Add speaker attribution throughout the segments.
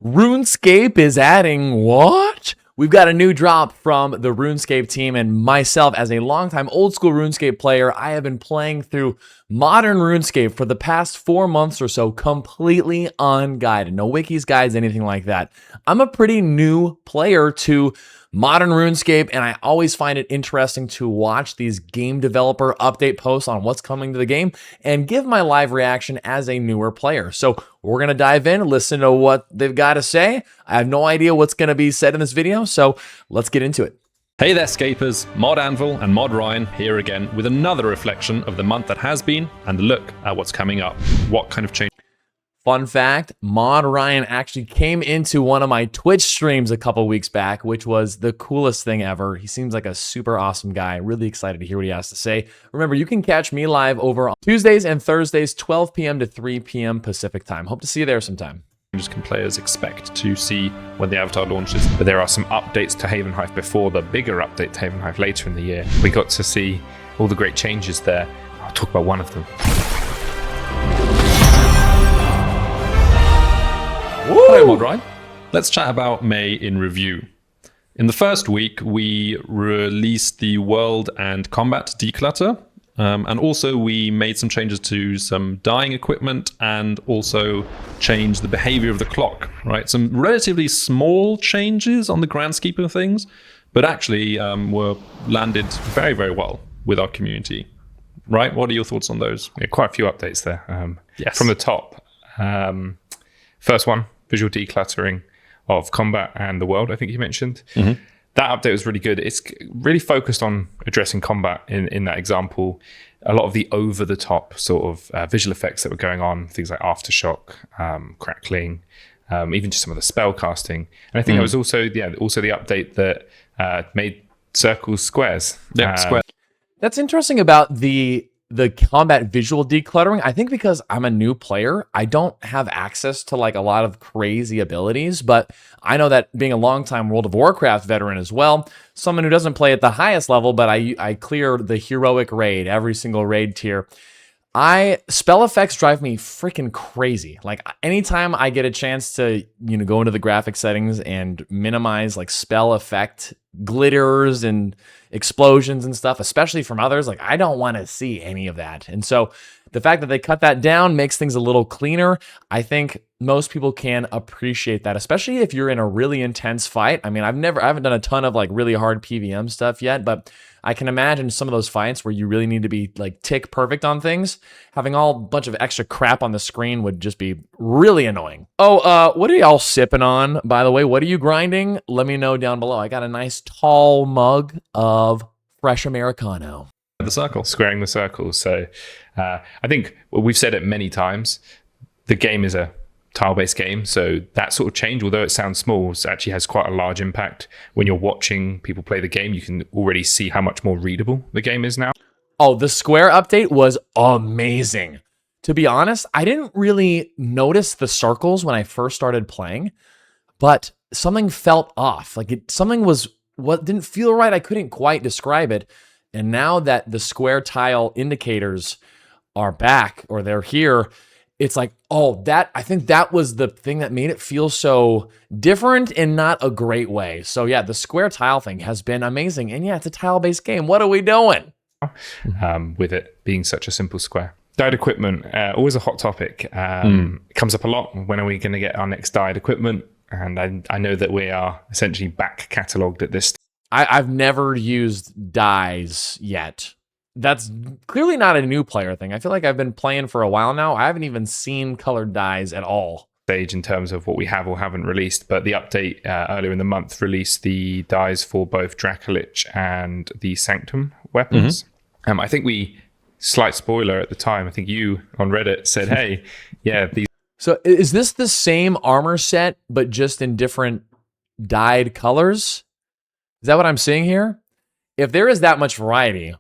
Speaker 1: RuneScape is adding what? We've got a new drop from the RuneScape team, and myself, as a longtime old school RuneScape player, I have been playing through modern RuneScape for the past 4 months or so, completely unguided. No wikis, guides, anything like that. I'm a pretty new player to modern RuneScape, and I always find it interesting to watch these game developer update posts on what's coming to the game and give my live reaction as a newer player. So we're going to dive in, listen to what they've got to say. I have no idea what's going to be said in this video, so let's get into it.
Speaker 2: Hey there, Scapers. Mod Anvil and Mod Ryan here again with another reflection of the month that has been and a look at what's coming up. What kind of change?
Speaker 1: Fun fact, Mod Ryan actually came into one of my Twitch streams a couple weeks back, which was the coolest thing ever. He seems like a super awesome guy. Really excited to hear what he has to say. Remember, you can catch me live over on Tuesdays and Thursdays, 12 p.m. to 3 p.m. Pacific time. Hope to see you there sometime.
Speaker 2: Can players expect to see when the avatar launches? But there are some updates to Havenhythe before the bigger update to Havenhythe later in the year. We got to see all the great changes there. I'll talk about one of them. Hello, Mod Ryan. Let's chat about May in review. In the first week, we released the world and combat declutter, and also we made some changes to some dying equipment and also changed the behavior of the clock, right? Some relatively small changes on the grand scheme of things, but actually were landed very, very well with our community, right? What are your thoughts on those?
Speaker 3: Yeah, quite a few updates there.
Speaker 2: Yes.
Speaker 3: From the top, first one, visual decluttering of combat and the world, I think you mentioned.
Speaker 2: Mm-hmm.
Speaker 3: That update was really good. It's really focused on addressing combat in that example. A lot of the over-the-top sort of visual effects that were going on, things like aftershock, crackling, even just some of the spell casting. And I think that was also the update that made circles squares.
Speaker 2: Yeah, square.
Speaker 1: That's interesting about the combat visual decluttering. I think because I'm a new player, I don't have access to like a lot of crazy abilities, but I know that being a longtime World of Warcraft veteran as well, someone who doesn't play at the highest level, but I clear the heroic raid, every single raid tier. Spell effects drive me freaking crazy. Like anytime I get a chance to, go into the graphic settings and minimize like spell effect glitters and explosions and stuff, especially from others, like I don't want to see any of that. And so the fact that they cut that down makes things a little cleaner. I think most people can appreciate that, especially if you're in a really intense fight. I mean, I haven't done a ton of like really hard PVM stuff yet, but I can imagine some of those fights where you really need to be like tick perfect on things. Having a bunch of extra crap on the screen would just be really annoying. Oh, what are y'all sipping on, by the way? What are you grinding? Let me know down below. I got a nice tall mug of fresh Americano.
Speaker 2: The circle.
Speaker 3: Squaring the circles. So I think we've said it many times, the game is a tile-based game, so that sort of change, although it sounds small, actually has quite a large impact. When you're watching people play the game, you can already see how much more readable the game is now.
Speaker 1: Oh, the square update was amazing. To be honest, I didn't really notice the circles when I first started playing, but something felt off. Like something was what didn't feel right. I couldn't quite describe it. And now that the square tile indicators are back or they're here, it's like, oh, I think that was the thing that made it feel so different in not a great way. So yeah, the square tile thing has been amazing. And yeah, it's a tile-based game. What are we doing?
Speaker 3: With it being such a simple square. Dyed equipment, always a hot topic. It comes up a lot. When are we going to get our next dyed equipment? And I know that we are essentially back catalogued at this.
Speaker 1: I've never used dyes yet. That's clearly not a new player thing. I feel like I've been playing for a while now. I haven't even seen colored dyes at all.
Speaker 3: Stage in terms of what we have or haven't released, but the update earlier in the month released the dyes for both Dracolich and the Sanctum weapons. I think slight spoiler at the time, I think you on Reddit said, hey, yeah, these.
Speaker 1: So is this the same armor set, but just in different dyed colors? Is that what I'm seeing here? If there is that much variety,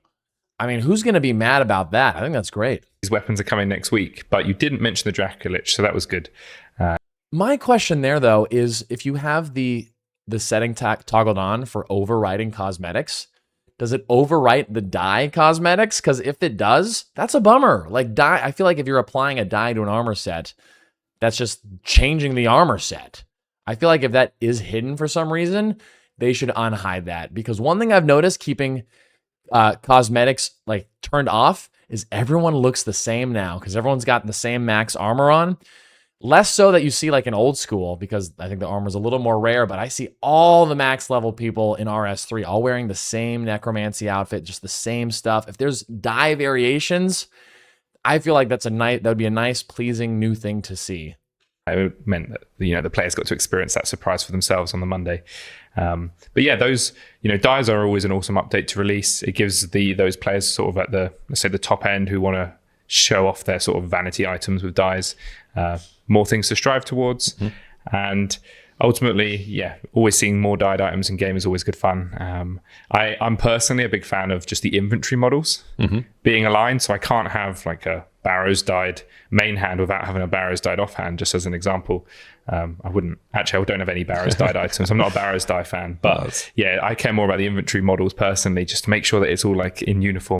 Speaker 1: I mean, who's going to be mad about that? I think that's great.
Speaker 3: These weapons are coming next week, but you didn't mention the Dracolich, so that was good.
Speaker 1: My question there, though, is if you have the setting toggled on for overriding cosmetics, does it overwrite the dye cosmetics? Because if it does, that's a bummer. Like dye, I feel like if you're applying a dye to an armor set, that's just changing the armor set. I feel like if that is hidden for some reason, they should unhide that. Because one thing I've noticed keeping cosmetics like turned off is everyone looks the same now because everyone's got the same max armor on. Less so that you see like an old school, because I think the armor is a little more rare, but I see all the max level people in RS3 all wearing the same necromancy outfit, just the same stuff. If there's dye variations, I feel like that would be a nice, pleasing new thing to see.
Speaker 3: It meant that the players got to experience that surprise for themselves on the Monday. But yeah, those dyes are always an awesome update to release. It gives those players sort of at let's say the top end who want to show off their sort of vanity items with dyes, more things to strive towards. And ultimately, yeah, always seeing more dyed items in game is always good fun. I'm personally a big fan of just the inventory models being aligned, so I can't have like a Barrows dyed main hand without having a Barrows dyed offhand, just as an example. I don't have any Barrows dyed items. I'm not a Barrows dye fan, but yeah, I care more about the inventory models personally, just to make sure that it's all like in uniform.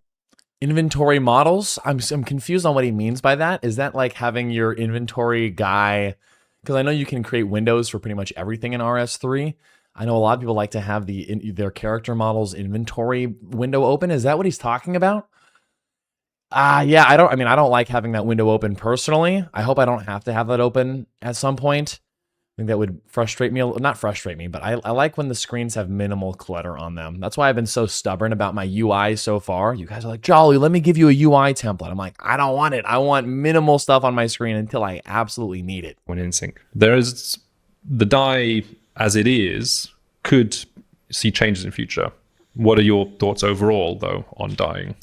Speaker 1: Inventory models? I'm confused on what he means by that. Is that like having your inventory guy? Because I know you can create windows for pretty much everything in RS3. I know a lot of people like to have their character model's inventory window open. Is that what he's talking about? Yeah, I don't like having that window open personally. I hope I don't have to have that open at some point. I think that would frustrate me. Not frustrate me, but I like when the screens have minimal clutter on them. That's why I've been so stubborn about my UI so far. You guys are like, Jolly, let me give you a UI template. I'm like, I don't want it. I want minimal stuff on my screen until I absolutely need it.
Speaker 3: When in sync.
Speaker 2: There is the dye as it is could see changes in future. What are your thoughts overall, though, on dyeing?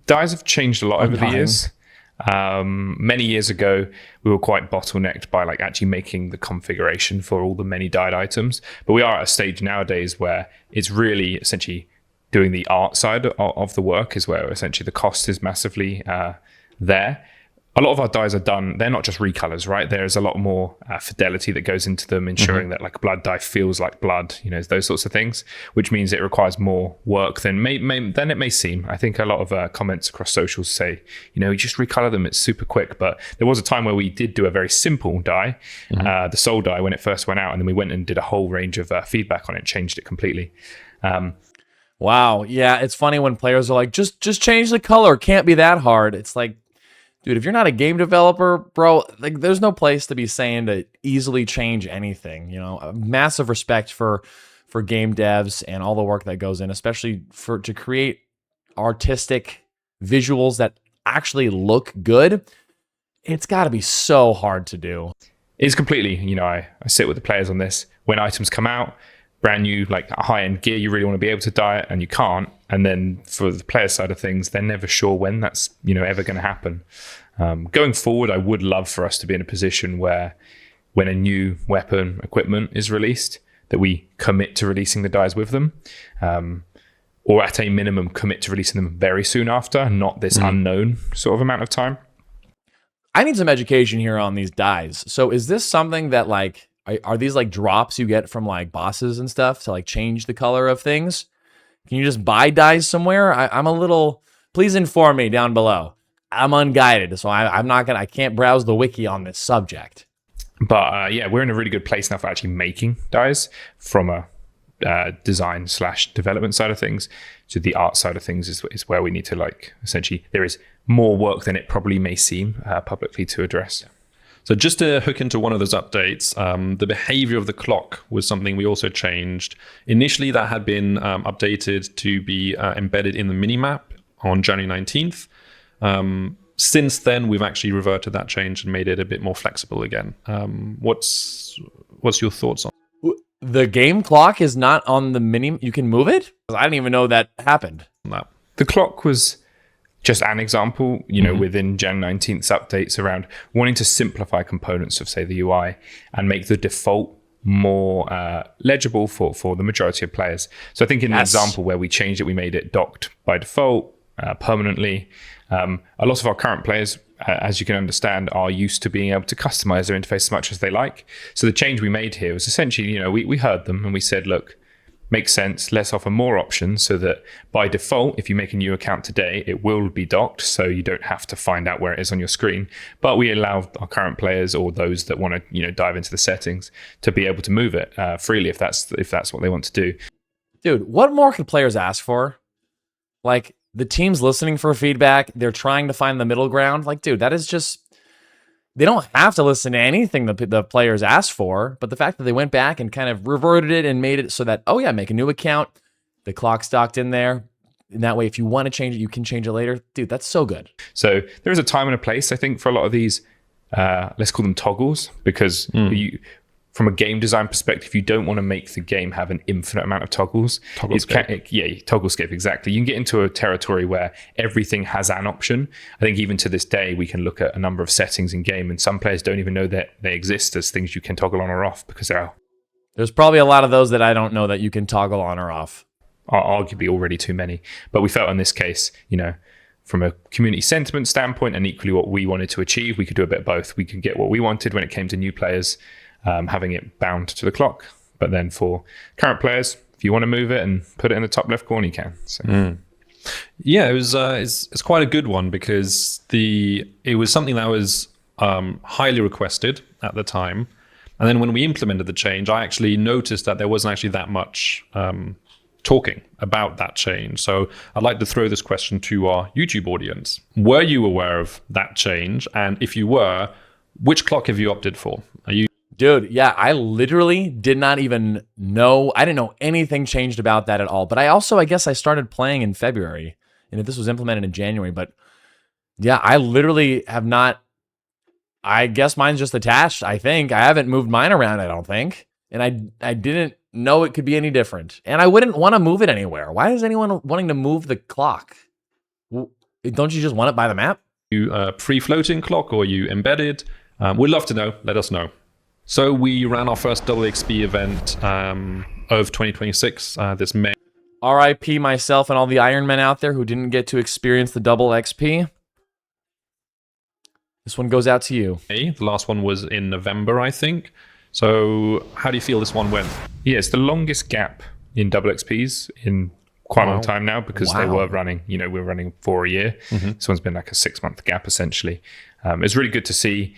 Speaker 3: Dyes have changed a lot over the years. Many years ago, we were quite bottlenecked by like actually making the configuration for all the many dyed items. But we are at a stage nowadays where it's really essentially doing the art side of the work is where essentially the cost is massively there. A lot of our dyes are done, they're not just recolors, right? There's a lot more fidelity that goes into them, ensuring that like blood dye feels like blood, those sorts of things, which means it requires more work than it may seem. I think a lot of comments across socials say, you just recolor them, it's super quick. But there was a time where we did do a very simple dye, the soul dye, when it first went out, and then we went and did a whole range of feedback on it, changed it completely.
Speaker 1: Wow. Yeah, it's funny when players are like, just change the color. Can't be that hard. It's like, dude, if you're not a game developer, bro, like there's no place to be saying to easily change anything. A massive respect for game devs and all the work that goes in, especially to create artistic visuals that actually look good. It's got to be so hard to do.
Speaker 3: It's completely, I sit with the players on this. When items come out, brand new, like high-end gear, you really want to be able to dye it, and you can't. And then for the player side of things, they're never sure when that's ever going to happen. Going forward, I would love for us to be in a position where when a new weapon equipment is released, that we commit to releasing the dyes with them, or at a minimum commit to releasing them very soon after, not this unknown sort of amount of time.
Speaker 1: I need some education here on these dyes. So is this something that like, are these like drops you get from like bosses and stuff to like change the color of things? Can you just buy dyes somewhere? I'm a little, please inform me down below. I'm unguided, so I can't browse the wiki on this subject.
Speaker 3: But yeah, we're in a really good place now for actually making dyes from a design/development side of things to the art side of things is where we need to like, essentially, there is more work than it probably may seem publicly to address.
Speaker 2: So just to hook into one of those updates, the behavior of the clock was something we also changed. Initially, that had been updated to be embedded in the minimap on January 19th. Since then, we've actually reverted that change and made it a bit more flexible again. What's your thoughts on
Speaker 1: the game clock is not on the mini? You can move it? I didn't even know that happened.
Speaker 2: that?
Speaker 3: The clock was just an example, within Jan 19th's updates around wanting to simplify components of, say, the UI and make the default more legible for the majority of players. So I think in the example where we changed it, we made it docked by default permanently. A lot of our current players, as you can understand, are used to being able to customize their interface as much as they like. So the change we made here was essentially, we heard them and we said, look, makes sense. Let's offer more options so that by default, if you make a new account today, it will be docked, so you don't have to find out where it is on your screen. But we allow our current players or those that want to, dive into the settings to be able to move it freely if that's what they want to do.
Speaker 1: Dude, what more could players ask for? Like, the team's listening for feedback. They're trying to find the middle ground. Like, dude, that is just... They don't have to listen to anything the players asked for, but the fact that they went back and kind of reverted it and made it so that, oh yeah, make a new account, the clock's docked in there, and that way if you want to change it, you can change it later. Dude, that's so good.
Speaker 3: So there is a time and a place, I think, for a lot of these, let's call them toggles, because from a game design perspective, you don't want to make the game have an infinite amount of toggles. Togglescape, exactly. You can get into a territory where everything has an option. I think even to this day, we can look at a number of settings in game, and some players don't even know that they exist as things you can toggle on or off, because
Speaker 1: there's probably a lot of those that I don't know that you can toggle on or off.
Speaker 3: Are arguably already too many. But we felt in this case, from a community sentiment standpoint and equally what we wanted to achieve, we could do a bit of both. We could get what we wanted when it came to new players, having it bound to the clock. But then for current players, if you want to move it and put it in the top left corner, you can. So.
Speaker 2: Yeah, it was it's quite a good one because it was something that was highly requested at the time. And then when we implemented the change, I actually noticed that there wasn't actually that much talking about that change. So I'd like to throw this question to our YouTube audience. Were you aware of that change? And if you were, which clock have you opted for?
Speaker 1: Dude, yeah, I literally did not even know. I didn't know anything changed about that at all. But I guess I started playing in February. And if this was implemented in January. But yeah, I literally have not. I guess mine's just attached, I think. I haven't moved mine around, I don't think. And I didn't know it could be any different. And I wouldn't want to move it anywhere. Why is anyone wanting to move the clock? Don't you just want it by the map?
Speaker 2: You free-floating clock or you embedded? We'd love to know. Let us know. So we ran our first double XP event of 2026 this May.
Speaker 1: RIP myself and all the Iron Men out there who didn't get to experience the double XP. This one goes out to you.
Speaker 2: The last one was in November, I think. So how do you feel this one went?
Speaker 3: Yeah, it's the longest gap in double XPs in quite a long time now because they were running, we're running for a year. This one's been like a 6-month gap essentially. It's really good to see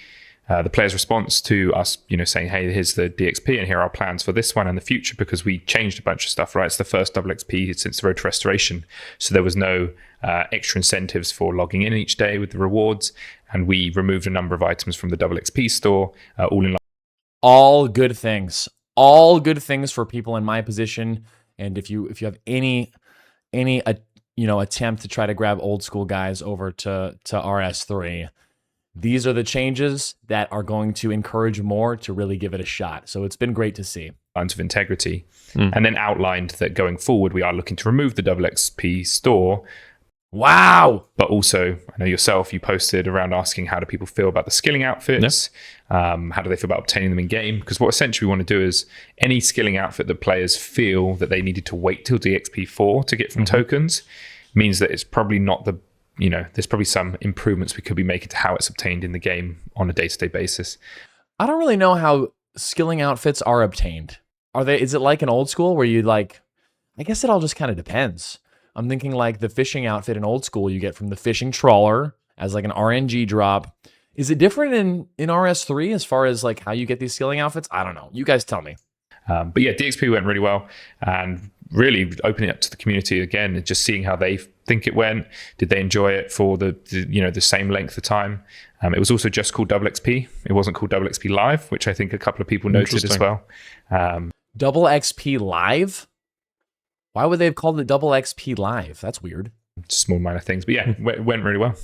Speaker 3: the player's response to us, saying, hey, here's the DXP and here are our plans for this one and the future, because we changed a bunch of stuff, right? It's the first double XP since the Road to Restoration. So there was no extra incentives for logging in each day with the rewards. And we removed a number of items from the double XP store, all in line.
Speaker 1: All good things. All good things for people in my position. And if you have any attempt to try to grab old school guys over to RS3, these are the changes that are going to encourage more to really give it a shot. So it's been great to see.
Speaker 3: Lines of integrity. And then outlined that going forward, we are looking to remove the double XP store.
Speaker 1: Wow.
Speaker 3: But also, I know yourself, you posted around asking how do people feel about the skilling outfits? Yep. How do they feel about obtaining them in game? Because what essentially we want to do is any skilling outfit that players feel that they needed to wait till DXP 4 to get from tokens means that it's probably not the, there's probably some improvements we could be making to how it's obtained in the game on a day-to-day basis.
Speaker 1: I don't really know how skilling outfits are obtained. Is it like an old school where you I guess it all just kind of depends. I'm thinking like the fishing outfit in old school you get from the fishing trawler as like an RNG drop. Is it different in RS3 as far as like how you get these skilling outfits? I don't know. You guys tell me.
Speaker 3: But yeah, DXP went really well and really opening up to the community again and just seeing how they think it went. Did they enjoy it for the same length of time? It was also just called double XP. It wasn't called double XP Live, which I think a couple of people noted as well.
Speaker 1: Double XP Live? Why would they have called it double XP Live? That's weird.
Speaker 3: Small minor things, but yeah, it went really well.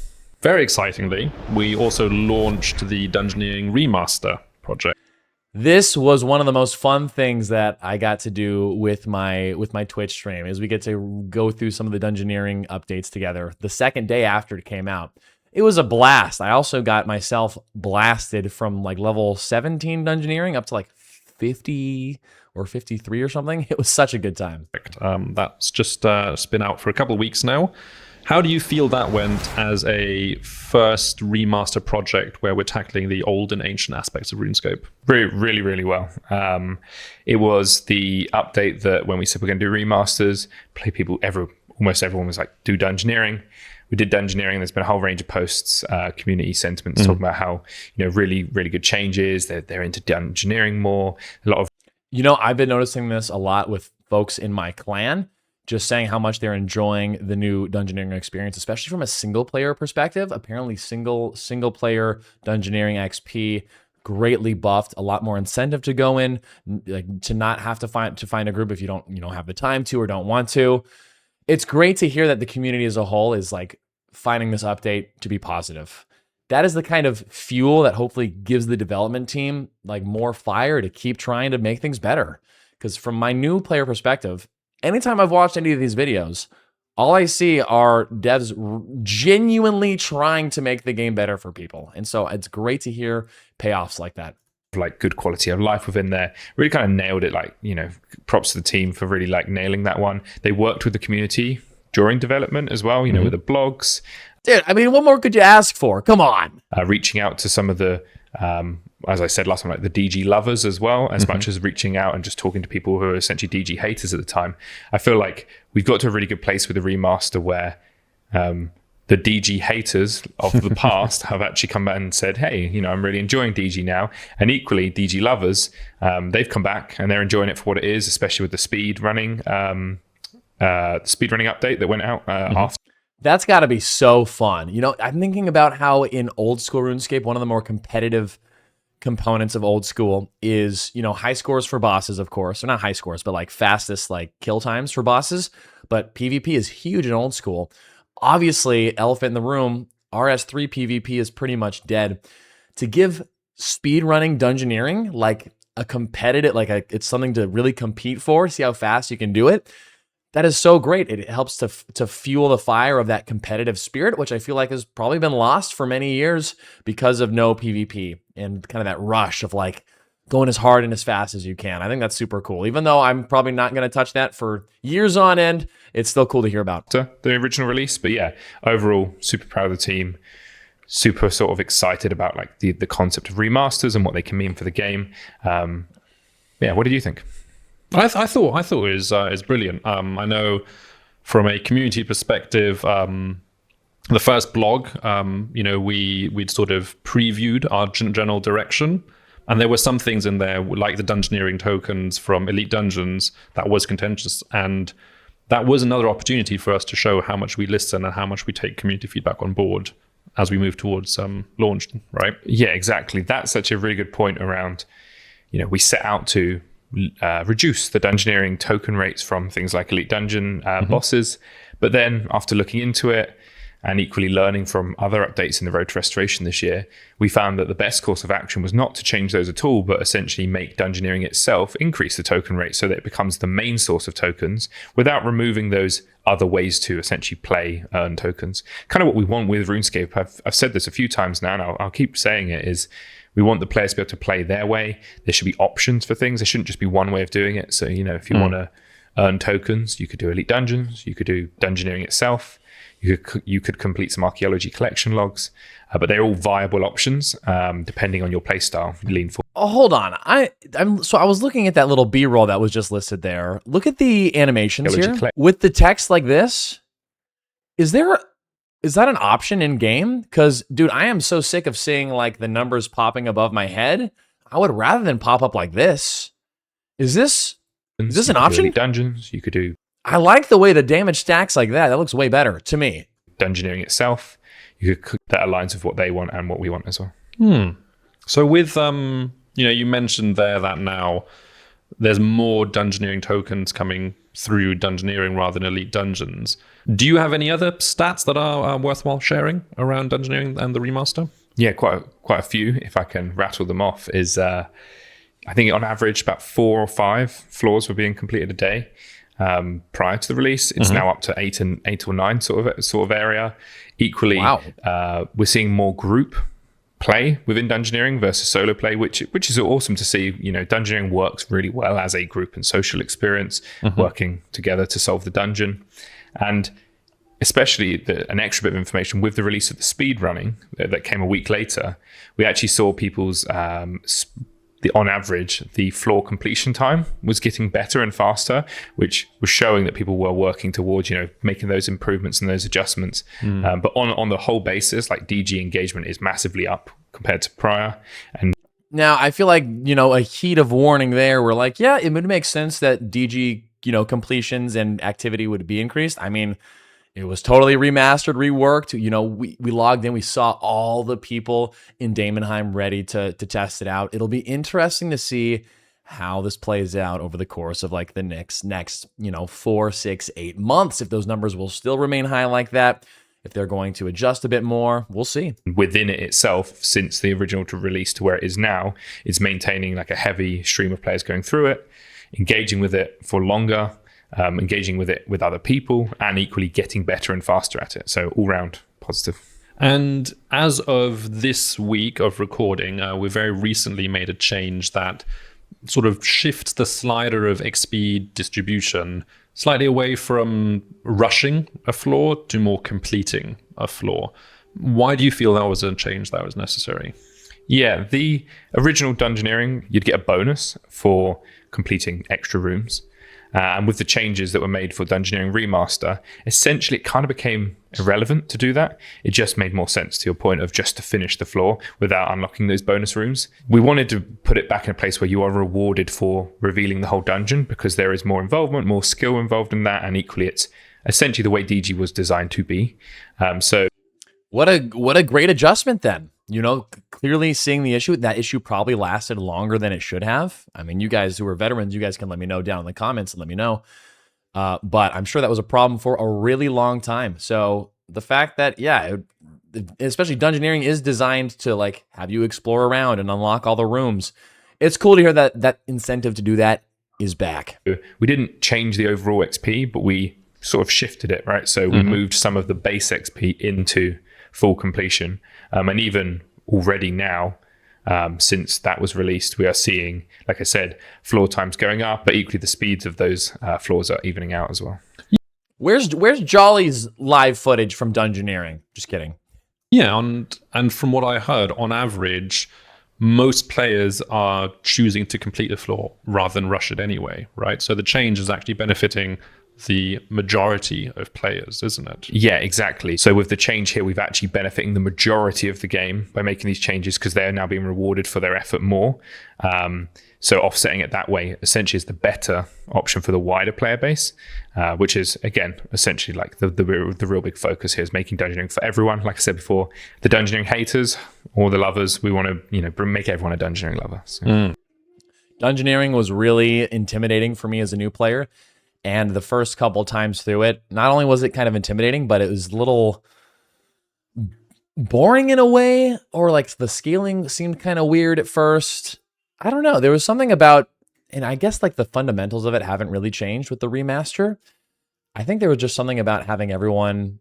Speaker 2: Very excitingly, we also launched the Dungeoneering remaster project.
Speaker 1: This was one of the most fun things that I got to do with my Twitch stream, is we get to go through some of the Dungeoneering updates together the second day after it came out. It was a blast. I also got myself blasted from like level 17 Dungeoneering up to like 50 or 53 or something. It was such a good time.
Speaker 2: That's just been out for a couple of weeks now. How do you feel that went as a first remaster project where we're tackling the old and ancient aspects of RuneScape?
Speaker 3: Really, really well. It was the update that when we said we're going to do remasters, almost everyone was like, do Dungeoneering. We did Dungeoneering. There's been a whole range of posts, community sentiments talking about how, really, really good changes. They're into Dungeoneering more. A lot of,
Speaker 1: I've been noticing this a lot with folks in my clan, just saying how much they're enjoying the new Dungeoneering experience, especially from a single player perspective. Apparently single player Dungeoneering XP greatly buffed, a lot more incentive to go in, like to not have to find a group if you don't have the time to or don't want to. It's great to hear that the community as a whole is like finding this update to be positive. That is the kind of fuel that hopefully gives the development team like more fire to keep trying to make things better. Because from my new player perspective, anytime I've watched any of these videos, all I see are devs genuinely trying to make the game better for people. And so it's great to hear payoffs like that.
Speaker 3: Like good quality of life within there. Really kind of nailed it. Like, props to the team for really like nailing that one. They worked with the community during development as well, with the blogs.
Speaker 1: Dude, I mean, what more could you ask for? Come on.
Speaker 3: Reaching out to some of the, as I said last time, like the DG lovers as well, as much as reaching out and just talking to people who are essentially DG haters at the time. I feel like we've got to a really good place with the remaster where the DG haters of the past have actually come back and said, hey, I'm really enjoying DG now. And equally, DG lovers, they've come back and they're enjoying it for what it is, especially with the speed running update that went out after.
Speaker 1: That's got to be so fun. I'm thinking about how in old school RuneScape, one of the more competitive components of old school is, high scores for bosses, of course. Or not high scores, but like fastest like kill times for bosses. But PvP is huge in old school. Obviously, elephant in the room, RS3 PvP is pretty much dead. To give speedrunning Dungeoneering like a competitive, it's something to really compete for, see how fast you can do it. That is so great. It helps to fuel the fire of that competitive spirit, which I feel like has probably been lost for many years because of no PvP and kind of that rush of like going as hard and as fast as you can. I think that's super cool. Even though I'm probably not going to touch that for years on end, it's still cool to hear about.
Speaker 3: The original release, but yeah, overall, super proud of the team. Super sort of excited about like the concept of remasters and what they can mean for the game. What did you think?
Speaker 2: I thought it was brilliant. I know from a community perspective, the first blog, we'd sort of previewed our general direction, and there were some things in there like the Dungeoneering tokens from Elite Dungeons that was contentious, and that was another opportunity for us to show how much we listen and how much we take community feedback on board as we move towards launch, right?
Speaker 3: Yeah, exactly. That's such a really good point around, we set out to reduce the Dungeoneering token rates from things like Elite Dungeon bosses. But then after looking into it and equally learning from other updates in the Road to Restoration this year, we found that the best course of action was not to change those at all, but essentially make Dungeoneering itself increase the token rate so that it becomes the main source of tokens without removing those other ways to essentially earn tokens. Kind of what we want with RuneScape. I've said this a few times now, and I'll keep saying it, is we want the players to be able to play their way. There should be options for things. There shouldn't just be one way of doing it. So, if you want to earn tokens, you could do Elite Dungeons. You could do Dungeoneering itself. You could complete some archaeology collection logs. But they're all viable options depending on your playstyle. Lean forward.
Speaker 1: Oh, hold on. I was looking at that little B-roll that was just listed there. Look at the animations here. With the text like this, is that an option in game? Because, dude, I am so sick of seeing like the numbers popping above my head. I would rather than pop up like this. Is this an option?
Speaker 3: Dungeons, you could do.
Speaker 1: I like the way the damage stacks like that. That looks way better to me.
Speaker 3: Dungeoneering itself, that aligns with what they want and what we want as well.
Speaker 2: So with you mentioned there that now there's more Dungeoneering tokens coming through Dungeoneering rather than Elite Dungeons. Do you have any other stats that are worthwhile sharing around Dungeoneering and the remaster?
Speaker 3: Yeah, quite a few. If I can rattle them off, is I think on average about 4 or 5 floors were being completed a day prior to the release. It's now up to 8 or 9 sort of area. Equally, wow. We're seeing more group play within Dungeoneering versus solo play, which is awesome to see. Dungeoneering works really well as a group and social experience, working together to solve the dungeon. And especially an extra bit of information with the release of the speed running that came a week later, we actually saw people's on average, the floor completion time was getting better and faster, which was showing that people were working towards, making those improvements and those adjustments. But on the whole basis, like DG engagement is massively up compared to prior. And
Speaker 1: now I feel like, a heat of warning there. We're like, yeah, it would make sense that DG, completions and activity would be increased. I mean, it was totally remastered, reworked. We logged in. We saw all the people in Daemonheim ready to test it out. It'll be interesting to see how this plays out over the course of like the next 4, 6, 8 months. If those numbers will still remain high like that, if they're going to adjust a bit more, we'll see.
Speaker 3: Within it itself, since the original release to where it is now, it's maintaining like a heavy stream of players going through it, engaging with it for longer. Engaging with it with other people, and equally getting better and faster at it. So all round positive.
Speaker 2: And as of this week of recording, we very recently made a change that sort of shifts the slider of XP distribution slightly away from rushing a floor to more completing a floor. Why do you feel that was a change that was necessary?
Speaker 3: Yeah, the original Dungeoneering, you'd get a bonus for completing extra rooms. And with the changes that were made for Dungeoneering Remaster, essentially it kind of became irrelevant to do that. It just made more sense, to your point, of just to finish the floor without unlocking those bonus rooms. We wanted to put it back in a place where you are rewarded for revealing the whole dungeon, because there is more involvement, more skill involved in that, and equally it's essentially the way DG was designed to be. So
Speaker 1: what a great adjustment then. Clearly seeing the issue, that issue probably lasted longer than it should have. I mean, you guys who are veterans, you guys can let me know down in the comments and let me know. But I'm sure that was a problem for a really long time. So the fact that, especially Dungeoneering is designed to like have you explore around and unlock all the rooms. It's cool to hear that incentive to do that is back.
Speaker 3: We didn't change the overall XP, but we sort of shifted it, right? So we moved some of the base XP into full completion. And even already now, since that was released, we are seeing, like I said, floor times going up, but equally the speeds of those floors are evening out as well.
Speaker 1: Where's Jolly's live footage from Dungeoneering? Just kidding.
Speaker 2: Yeah, and from what I heard, on average, most players are choosing to complete the floor rather than rush it anyway, right? So the change is actually benefiting the majority of players, isn't it?
Speaker 3: Yeah, exactly. So with the change here, we've actually benefiting the majority of the game by making these changes, because they are now being rewarded for their effort more. So offsetting it that way essentially is the better option for the wider player base, which is, again, essentially like the real big focus here is making Dungeoneering for everyone. Like I said before, the Dungeoneering haters or the lovers, we want to make everyone a Dungeoneering lover. So.
Speaker 1: Dungeoneering was really intimidating for me as a new player. And the first couple times through it, not only was it kind of intimidating, but it was a little boring in a way, or like the scaling seemed kind of weird at first. I don't know. There was something about, and I guess like the fundamentals of it haven't really changed with the remaster. I think there was just something about having everyone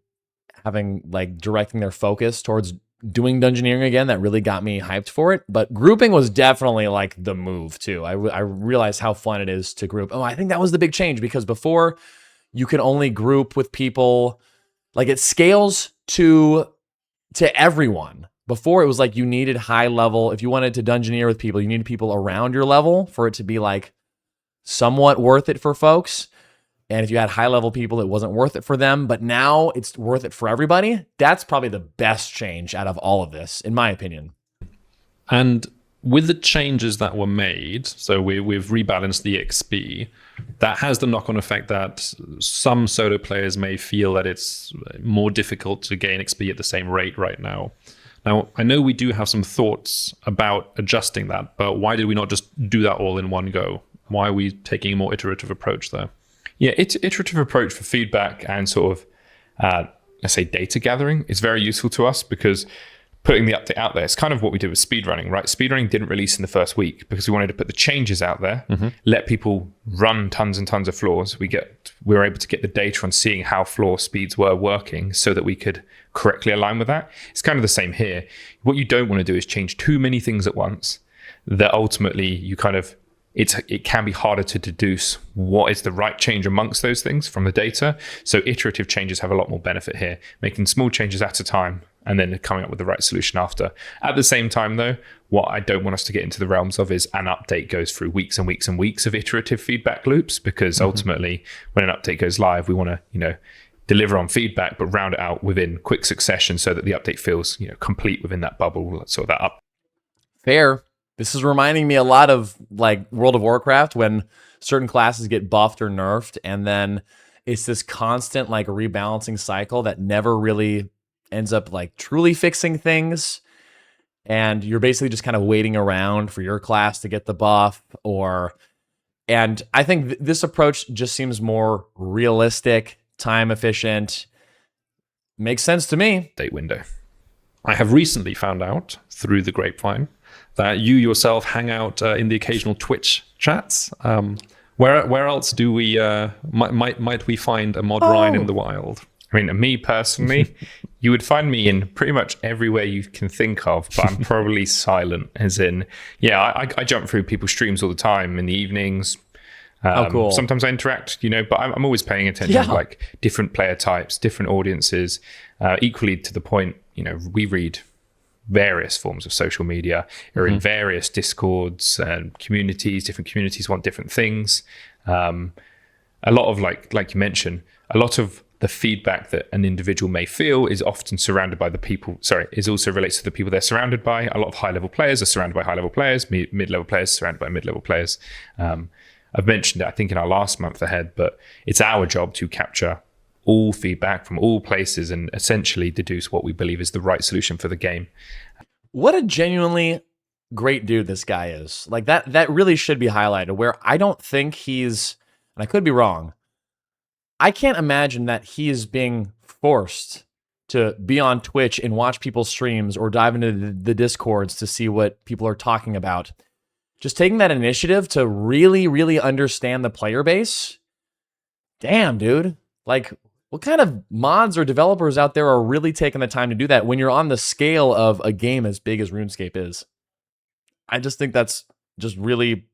Speaker 1: directing their focus towards doing Dungeoneering again that really got me hyped for it. But grouping was definitely like the move too. I realized how fun it is to group. I think that was the big change, because before you could only group with people, like it scales to everyone. Before it was like you needed high level. If you wanted to Dungeoneer with people, you needed people around your level for it to be like somewhat worth it for folks. And if you had high level people, it wasn't worth it for them. But now it's worth it for everybody. That's probably the best change out of all of this, in my opinion.
Speaker 2: And with the changes that were made, so we've rebalanced the XP, that has the knock-on effect that some solo players may feel that it's more difficult to gain XP at the same rate right now. Now, I know we do have some thoughts about adjusting that, but why did we not just do that all in one go? Why are we taking a more iterative approach there?
Speaker 3: Yeah, iterative approach for feedback and sort of, let's say, data gathering is very useful to us, because putting the update out there, it's kind of what we did with speedrunning, right? Speedrunning didn't release in the first week because we wanted to put the changes out there, let people run tons and tons of floors. We were able to get the data on seeing how floor speeds were working so that we could correctly align with that. It's kind of the same here. What you don't want to do is change too many things at once that ultimately you kind of it can be harder to deduce what is the right change amongst those things from the data. So iterative changes have a lot more benefit here, making small changes at a time and then coming up with the right solution after. At the same time, though, what I don't want us to get into the realms of is an update goes through weeks and weeks and weeks of iterative feedback loops, because ultimately when an update goes live, we want to, deliver on feedback, but round it out within quick succession so that the update feels, complete within that bubble, sort of that up.
Speaker 1: Fair. This is reminding me a lot of like World of Warcraft, when certain classes get buffed or nerfed, and then it's this constant like rebalancing cycle that never really ends up like truly fixing things. And you're basically just kind of waiting around for your class to get the buff, and I think this approach just seems more realistic, time efficient. Makes sense to me.
Speaker 3: Date window.
Speaker 2: I have recently found out through the grapevine that you yourself hang out in the occasional Twitch chats. Where else do we might we find a mod Ryan in the wild?
Speaker 3: I mean, me personally, you would find me in pretty much everywhere you can think of, but I'm probably silent. As in, I jump through people's streams all the time in the evenings.
Speaker 1: Cool.
Speaker 3: Sometimes I interact, but I'm always paying attention to like different player types, different audiences. Equally to the point, we read various forms of social media, or in various discords and communities. Different communities want different things. A lot of like you mentioned, a lot of the feedback that an individual may feel is often surrounded by is also relates to the people they're surrounded by. A lot of high-level players are surrounded by high-level players, mid-level players surrounded by mid-level players. I've mentioned it, I think, in our last month ahead, but it's our job to capture all feedback from all places and essentially deduce what we believe is the right solution for the game.
Speaker 1: What a genuinely great dude this guy is. Like that really should be highlighted, where I don't think he's, and I could be wrong, I can't imagine that he is being forced to be on Twitch and watch people's streams or dive into the Discords to see what people are talking about. Just taking that initiative to really, really understand the player base. Damn, dude. Like, what kind of mods or developers out there are really taking the time to do that when you're on the scale of a game as big as RuneScape is? I just think that's just really,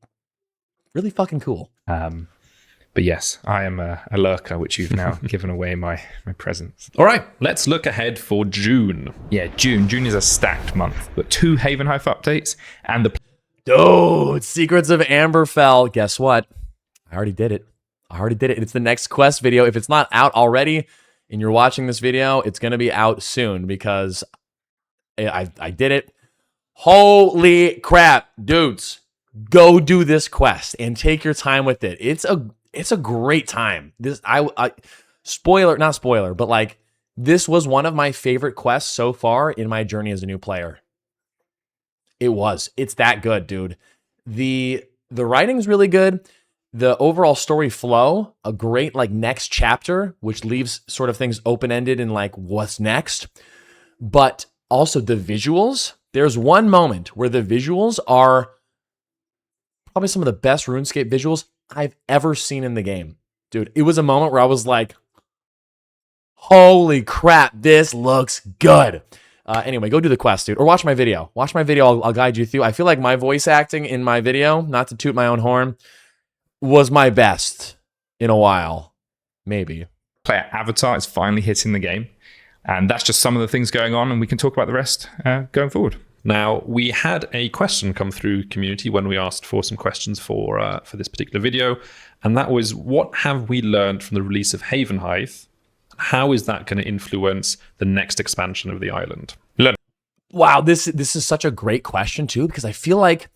Speaker 1: really fucking cool.
Speaker 3: But yes, I am a lurker, which you've now given away my presence.
Speaker 2: All right, let's look ahead for June.
Speaker 3: Yeah, June. June is a stacked month. But 2 Havenhythe updates and the...
Speaker 1: Dude, Secrets of Amberfell. Guess what? I already did it. It's the next quest video. If it's not out already and you're watching this video, it's going to be out soon because I did it. Holy crap, dudes. Go do this quest and take your time with it. It's a great time. Not spoiler, but like this was one of my favorite quests so far in my journey as a new player. It's that good, dude. The writing's really good. The overall story flow, a great like next chapter, which leaves sort of things open-ended and like what's next. But also the visuals. There's one moment where the visuals are probably some of the best RuneScape visuals I've ever seen in the game. Dude, it was a moment where I was like, holy crap, this looks good. Anyway, go do the quest, dude. Or watch my video. I'll guide you through. I feel like my voice acting in my video, not to toot my own horn, was my best in a while. Maybe.
Speaker 3: Player avatar is finally hitting the game. And that's just some of the things going on. And we can talk about the rest going forward.
Speaker 2: Now, we had a question come through community when we asked for some questions for this particular video. And that was, what have we learned from the release of Havenhythe? How is that going to influence the next expansion of the island?
Speaker 1: Wow, this is such a great question too, because I feel like,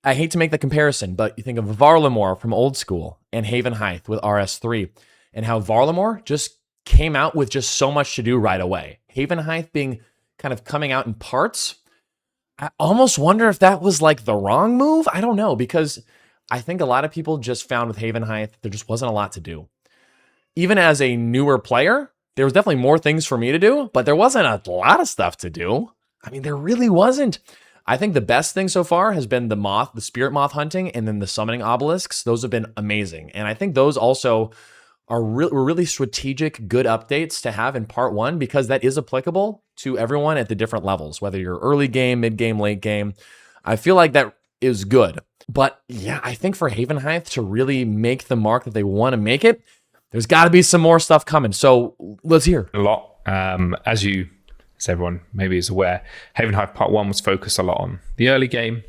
Speaker 1: I hate to make the comparison, but you think of Varlamore from old school and Havenhythe with RS3, and how Varlamore just came out with just so much to do right away. Havenhythe being kind of coming out in parts. I almost wonder if that was like the wrong move. I don't know, because I think a lot of people just found with Havenhythe, there just wasn't a lot to do. Even as a newer player, there was definitely more things for me to do, but there wasn't a lot of stuff to do. I mean, there really wasn't. I think the best thing so far has been the spirit moth hunting, and then the summoning obelisks. Those have been amazing. And I think those also are really strategic, good updates to have in part 1, because that is applicable to everyone at the different levels, whether you're early game, mid game, late game. I feel like that is good. But yeah, I think for Havenhythe to really make the mark that they want to make it, there's got to be some more stuff coming. So let's hear.
Speaker 3: A lot. As everyone maybe is aware, Havenhythe Part 1 was focused a lot on the early game,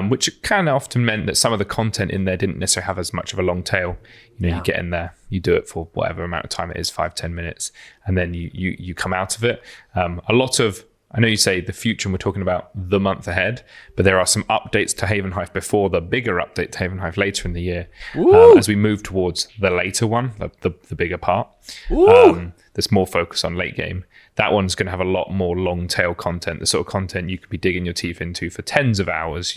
Speaker 3: which kind of often meant that some of the content in there didn't necessarily have as much of a long tail. You get in there, you do it for whatever amount of time it is, 5-10 minutes, and then you come out of it. A lot of, I know you say the future, and we're talking about the month ahead, but there are some updates to Havenhythe before the bigger update to Havenhythe later in the year, as we move towards the later one, the bigger part. That's more focused on late game. That one's going to have a lot more long tail content, the sort of content you could be digging your teeth into for tens of hours.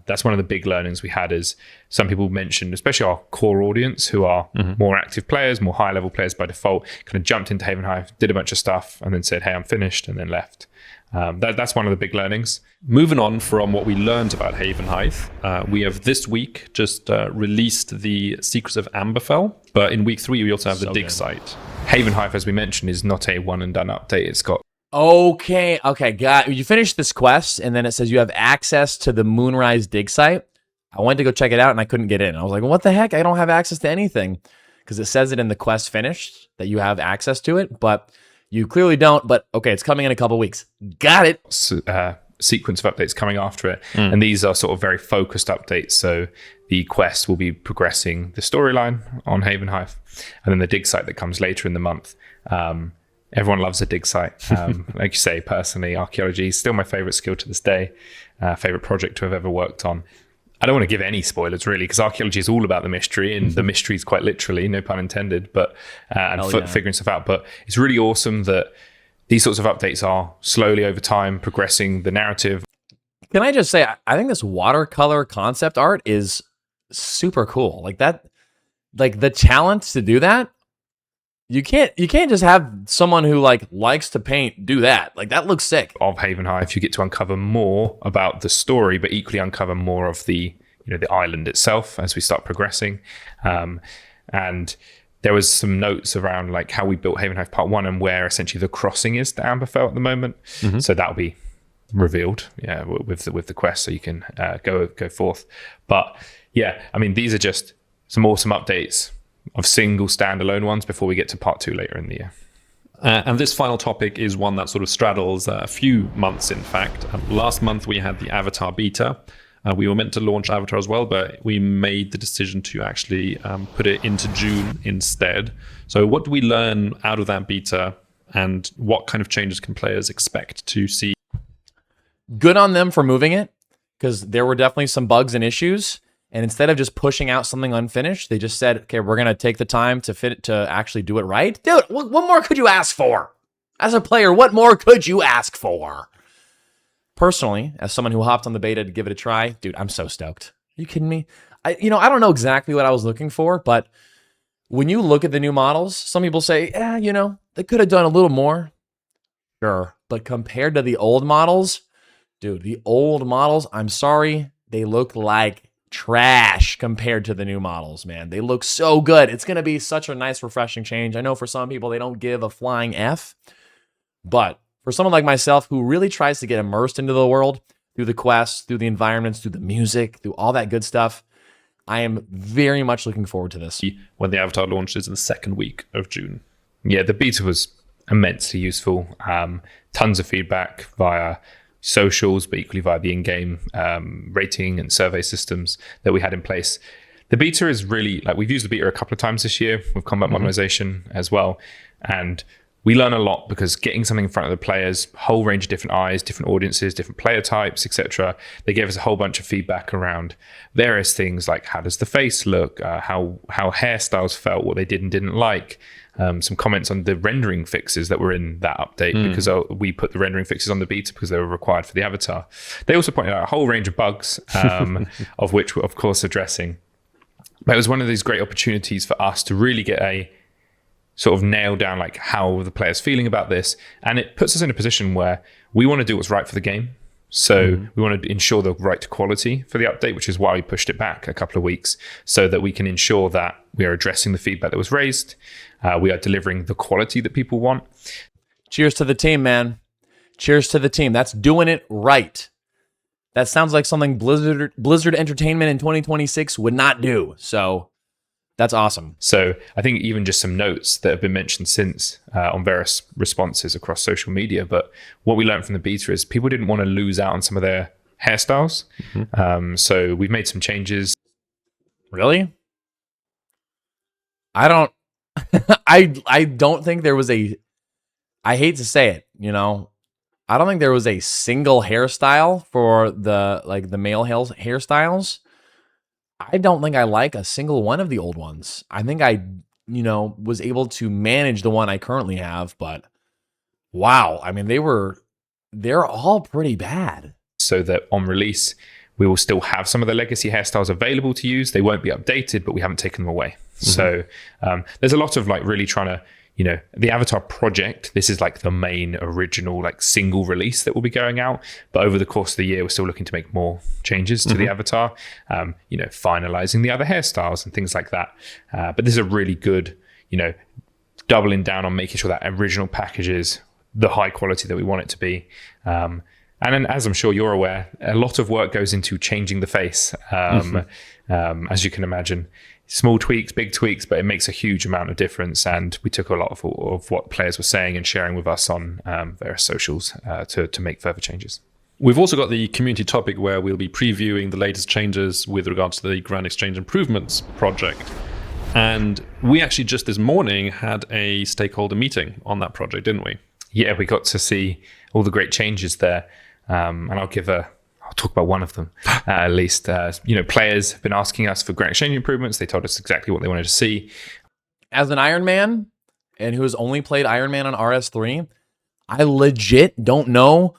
Speaker 3: That's one of the big learnings we had. Is some people mentioned, especially our core audience who are more active players, more high level players by default, kind of jumped into Havenhythe, did a bunch of stuff, and then said, "Hey, I'm finished," and then left. That's one of the big learnings.
Speaker 2: Moving on from what we learned about Havenhythe, we have this week just released the Secrets of Amberfell, but in week 3 we also have the dig site.
Speaker 3: Havenhythe, as we mentioned, is not a one and done update. It's got
Speaker 1: Okay, got it. You finished this quest, and then it says you have access to the Moonrise dig site. I went to go check it out, and I couldn't get in. I was like, what the heck? I don't have access to anything. Because it says it in the quest finished that you have access to it, but you clearly don't. But okay, it's coming in a couple weeks. Got it.
Speaker 3: Sequence of updates coming after it. And these are sort of very focused updates. So the quest will be progressing the storyline on Havenhythe, and then the dig site that comes later in the month. Everyone loves a dig site. Like you say, personally, archaeology is still my favorite skill to this day, favorite project to have ever worked on. I don't want to give any spoilers really, because archaeology is all about the mystery, and the mystery is quite literally, no pun intended, but figuring stuff out. But it's really awesome that these sorts of updates are slowly over time progressing the narrative.
Speaker 1: Can I just say, I think this watercolor concept art is super cool. Like that, like the talent to do that. You can't just have someone who likes to paint do that. Like that looks sick.
Speaker 3: Of Havenhythe, you get to uncover more about the story, but equally uncover more of the the island itself as we start progressing. And there was some notes around like how we built Havenhythe Part 1 and where essentially the crossing is to Amberfell at the moment. So that'll be revealed, with the quest, so you can go forth. But yeah, I mean, these are just some awesome updates of single standalone ones before we get to Part 2 later in the year.
Speaker 2: And this final topic is one that sort of straddles a few months, in fact. Last month we had the Avatar beta. We were meant to launch Avatar as well, but we made the decision to actually put it into June instead. So what do we learn out of that beta, and what kind of changes can players expect to see?
Speaker 1: Good on them for moving it, because there were definitely some bugs and issues. And instead of just pushing out something unfinished, they just said, okay, we're going to take the time to actually do it right. Dude, what more could you ask for? As a player, what more could you ask for? Personally, as someone who hopped on the beta to give it a try, dude, I'm so stoked. Are you kidding me? I don't know exactly what I was looking for, but when you look at the new models, some people say, they could have done a little more. Sure. But compared to the old models, dude, the old models, I'm sorry, they look like trash compared to the new models, man. They look so good. It's going to be such a nice, refreshing change. I know for some people, they don't give a flying F, but for someone like myself who really tries to get immersed into the world through the quests, through the environments, through the music, through all that good stuff, I am very much looking forward to this.
Speaker 2: When the Avatar launches in the second week of June.
Speaker 3: Yeah, the beta was immensely useful. Tons of feedback via socials, but equally via the in-game rating and survey systems that we had in place. The beta is really, we've used the beta a couple of times this year with combat modernization as well. And we learn a lot because getting something in front of the players, whole range of different eyes, different audiences, different player types, etc. They gave us a whole bunch of feedback around various things like how does the face look, how hairstyles felt, what they did and didn't like. Some comments on the rendering fixes that were in that update because we put the rendering fixes on the beta because they were required for the Avatar. They also pointed out a whole range of bugs, of which we're of course addressing. But it was one of these great opportunities for us to really get a sort of nail down how the player's feeling about this. And it puts us in a position where we want to do what's right for the game. So we want to ensure the right quality for the update, which is why we pushed it back a couple of weeks, so that we can ensure that we are addressing the feedback that was raised. We are delivering the quality that people want.
Speaker 1: Cheers to the team, man. Cheers to the team. That's doing it right. that sounds like something Blizzard Entertainment in 2026 would not do. So that's awesome.
Speaker 3: So I think even just some notes that have been mentioned since on various responses across social media. But what we learned from the beta is people didn't want to lose out on some of their hairstyles. So we've made some changes.
Speaker 1: Really? I don't I don't think there was I hate to say it, I don't think there was a single hairstyle for the male hairstyles. I don't think I like a single one of the old ones. I think I, was able to manage the one I currently have, but wow. I mean, they're all pretty bad.
Speaker 3: So that on release, we will still have some of the legacy hairstyles available to use. They won't be updated, but we haven't taken them away. So there's a lot of really trying to, the Avatar project, this is the main original single release that will be going out. But over the course of the year, we're still looking to make more changes to the Avatar, finalizing the other hairstyles and things like that. But this is a really good, doubling down on making sure that original package is the high quality that we want it to be. And then, as I'm sure you're aware, a lot of work goes into changing the face, as you can imagine. Small tweaks, big tweaks, but it makes a huge amount of difference. And we took a lot of what players were saying and sharing with us on various socials to make further changes.
Speaker 2: We've also got the community topic where we'll be previewing the latest changes with regards to the Grand Exchange Improvements project. And we actually just this morning had a stakeholder meeting on that project, didn't we?
Speaker 3: Yeah, we got to see all the great changes there. And I'll talk about one of them at least. Players have been asking us for Grand Exchange improvements. They told us exactly what they wanted to see.
Speaker 1: As an Iron Man, and who has only played Iron Man on RS3, I legit don't know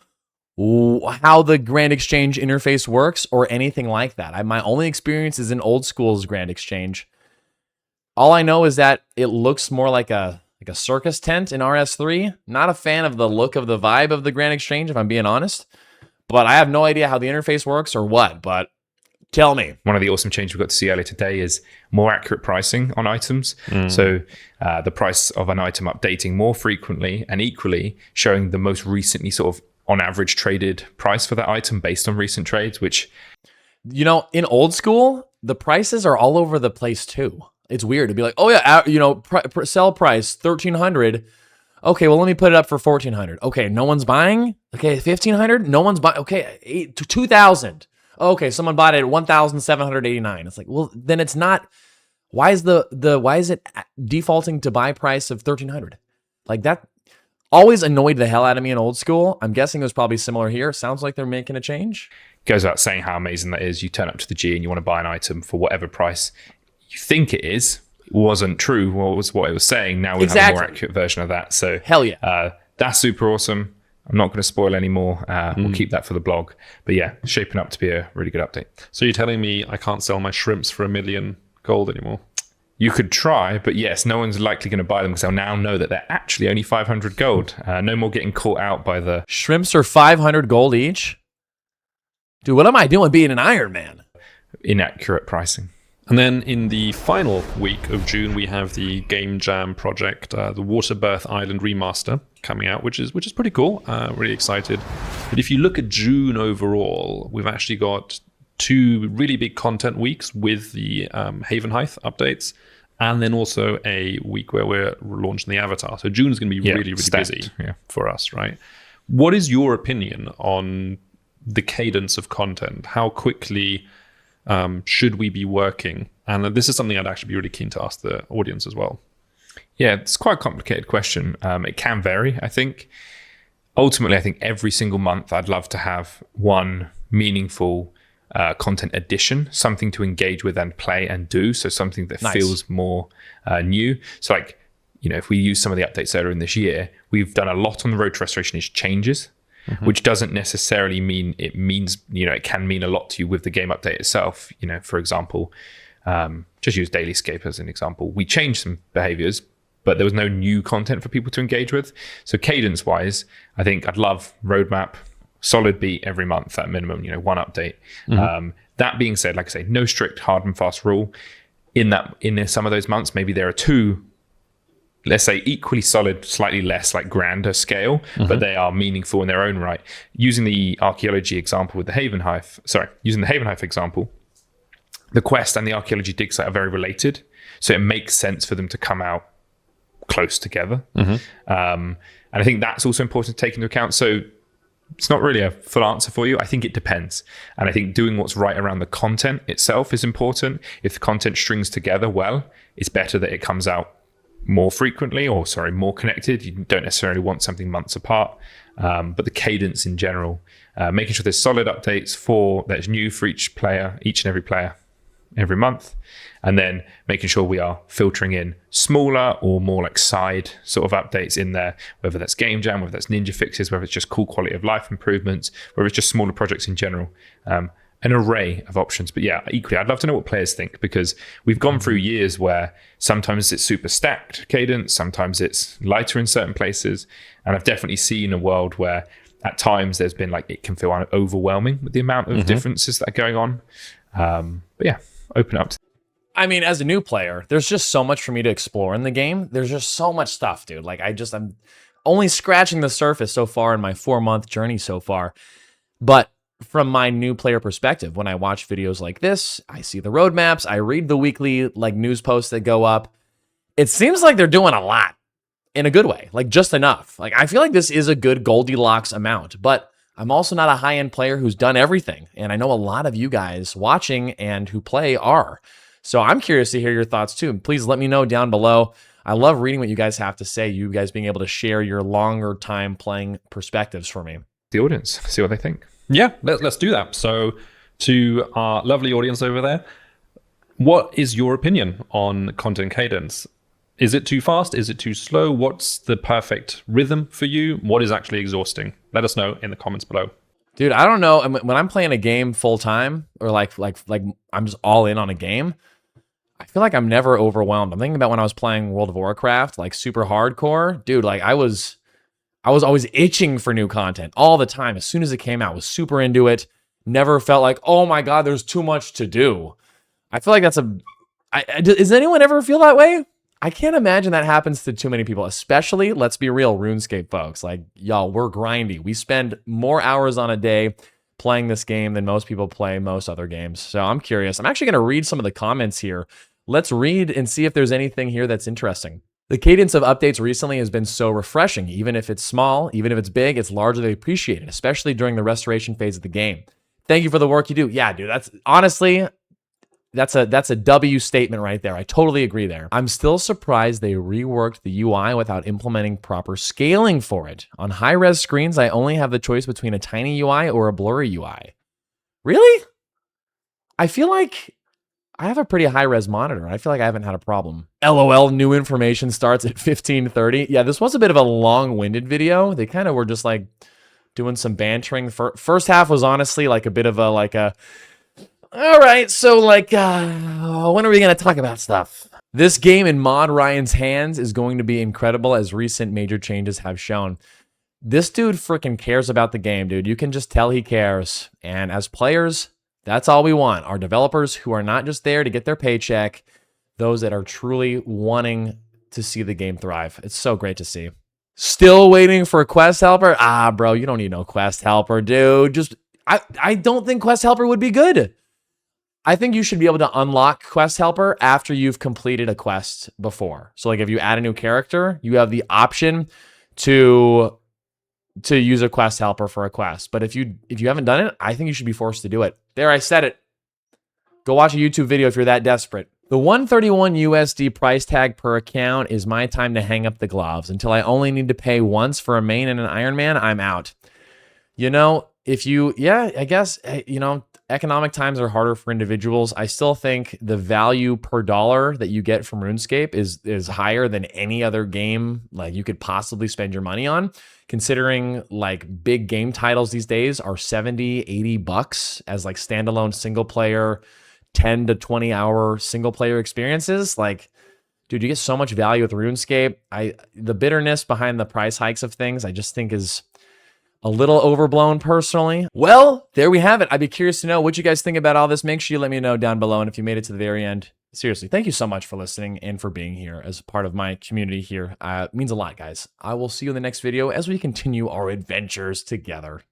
Speaker 1: how the Grand Exchange interface works or anything like that. My only experience is in old school's Grand Exchange. All I know is that it looks more like a circus tent in RS3. Not a fan of the look of the vibe of the Grand Exchange, if I'm being honest. But I have no idea how the interface works or what, but tell me.
Speaker 3: One of the awesome changes we got to see earlier today is more accurate pricing on items. So the price of an item updating more frequently and equally, showing the most recently sort of on average traded price for that item based on recent trades, which...
Speaker 1: in old school, the prices are all over the place too. It's weird to be like, oh yeah, sell price $1,300. Okay, well, let me put it up for $1,400. Okay, no one's buying. Okay, $1,500. No one's buying. Okay, $2,000. Okay, someone bought it at $1,789. It's like, well, then it's not. Why is why is it defaulting to buy price of $1,300? Like that always annoyed the hell out of me in old school. I'm guessing it was probably similar here. Sounds like they're making a change.
Speaker 3: Goes without saying how amazing that is. You turn up to the G and you want to buy an item for whatever price you think it is. Wasn't true was what it was saying. Now we have a more accurate version of that. So
Speaker 1: hell yeah,
Speaker 3: that's super awesome. I'm not going to spoil any more. We'll keep that for the blog. But yeah, shaping up to be a really good update.
Speaker 2: So you're telling me I can't sell my shrimps for $1 million gold anymore?
Speaker 3: You could try, but yes, no one's likely going to buy them because they'll now know that they're actually only 500 gold. No more getting caught out by the...
Speaker 1: Shrimps are 500 gold each? Dude, what am I doing being an Iron Man?
Speaker 3: Inaccurate pricing.
Speaker 2: And then in the final week of June, we have the Game Jam project, the Waterbirth Island remaster coming out, which is pretty cool. Really excited. But if you look at June overall, we've actually got 2 really big content weeks with the Havenhythe updates, and then also a week where we're launching the Avatar. So June is going to be really busy for us, right? What is your opinion on the cadence of content? How quickly should we be working? And this is something I'd actually be really keen to ask the audience as well.
Speaker 3: Yeah, it's quite a complicated question. It can vary, I think. Ultimately, I think every single month I'd love to have one meaningful content addition, something to engage with and play and do. So something that feels more new. So if we use some of the updates earlier in this year, we've done a lot on the Road to Restoration is changes. Which doesn't necessarily mean it means, it can mean a lot to you with the game update itself. For example, just use Dailyscape as an example. We changed some behaviors, but there was no new content for people to engage with. So cadence wise, I think I'd love roadmap, solid beat every month at minimum, one update. That being said, like I say, no strict hard and fast rule. In some of those months, maybe there are 2 let's say, equally solid, slightly less like grander scale, but they are meaningful in their own right. Using the archaeology example with the using the Havenhythe example, the quest and the archaeology dig site are very related. So it makes sense for them to come out close together. And I think that's also important to take into account. So it's not really a full answer for you. I think it depends. And I think doing what's right around the content itself is important. If the content strings together well, it's better that it comes out more frequently, or more connected. You don't necessarily want something months apart. But the cadence in general, making sure there's solid updates that's new for each and every player every month. And then making sure we are filtering in smaller or more like side sort of updates in there, whether that's game jam, whether that's ninja fixes, whether it's just cool quality of life improvements, whether it's just smaller projects in general. An array of options. But yeah, equally, I'd love to know what players think, because we've gone through years where sometimes it's super stacked cadence, sometimes it's lighter in certain places. And I've definitely seen a world where at times there's been it can feel overwhelming with the amount of differences that are going on. But yeah, open up to.
Speaker 1: I mean, as a new player, there's just so much for me to explore in the game. There's just so much stuff, dude. I'm only scratching the surface so far in my 4-month journey so far. But from my new player perspective, when I watch videos like this, I see the roadmaps, I read the weekly news posts that go up. It seems like they're doing a lot in a good way, just enough. I feel like this is a good Goldilocks amount, but I'm also not a high-end player who's done everything. And I know a lot of you guys watching and who play are. So I'm curious to hear your thoughts too. Please let me know down below. I love reading what you guys have to say, you guys being able to share your longer time playing perspectives for me.
Speaker 3: The audience, see what they think.
Speaker 2: Yeah, let's do that. So to our lovely audience over there, what is your opinion on content cadence? Is it too fast? Is it too slow? What's the perfect rhythm for you? What is actually exhausting? Let us know in the comments below.
Speaker 1: Dude, I don't know. When I'm playing a game full time, or like I'm just all in on a game, I feel like I'm never overwhelmed. I'm thinking about when I was playing World of Warcraft, super hardcore. Dude, I was always itching for new content all the time. As soon as it came out, I was super into it. Never felt like, oh my God, there's too much to do. I feel like does anyone ever feel that way? I can't imagine that happens to too many people, especially, let's be real, RuneScape folks. Y'all, we're grindy. We spend more hours on a day playing this game than most people play most other games. So I'm curious. I'm actually going to read some of the comments here. Let's read and see if there's anything here that's interesting. The cadence of updates recently has been so refreshing. Even if it's small, even if it's big, it's largely appreciated, especially during the restoration phase of the game. Thank you for the work you do. Yeah, dude, that's a W statement right there. I totally agree there. I'm still surprised they reworked the UI without implementing proper scaling for it. On high-res screens, I only have the choice between a tiny UI or a blurry UI. Really? I feel like I have a pretty high-res monitor, and I feel like I haven't had a problem. LOL, new information starts at 15:30. Yeah, this was a bit of a long-winded video. They kind of were just doing some bantering. First half was honestly a bit of a all right, so when are we going to talk about stuff? This game in Mod Ryan's hands is going to be incredible, as recent major changes have shown. This dude freaking cares about the game, dude. You can just tell he cares. And as players, that's all we want. Our developers who are not just there to get their paycheck, those that are truly wanting to see the game thrive. It's so great to see. Still waiting for a quest helper? Ah, bro, you don't need no quest helper, dude. I don't think quest helper would be good. I think you should be able to unlock quest helper after you've completed a quest before. So if you add a new character, you have the option to use a quest helper for a quest. But if you haven't done it, I think you should be forced to do it. There, I said it. Go watch a YouTube video if you're that desperate. The 131 USD price tag per account is my time to hang up the gloves. Until I only need to pay once for a main and an Iron Man, I'm out. I guess, economic times are harder for individuals. I still think the value per dollar that you get from RuneScape is higher than any other game you could possibly spend your money on, considering big game titles these days are 70, 80 bucks as standalone single player, 10 to 20 hour single player experiences. Dude, you get so much value with RuneScape. The bitterness behind the price hikes of things, I just think is a little overblown personally. Well, there we have it. I'd be curious to know what you guys think about all this. Make sure you let me know down below. And if you made it to the very end, Seriously, thank you so much for listening and for being here as part of my community here. It means a lot, guys. I will see you in the next video as we continue our adventures together.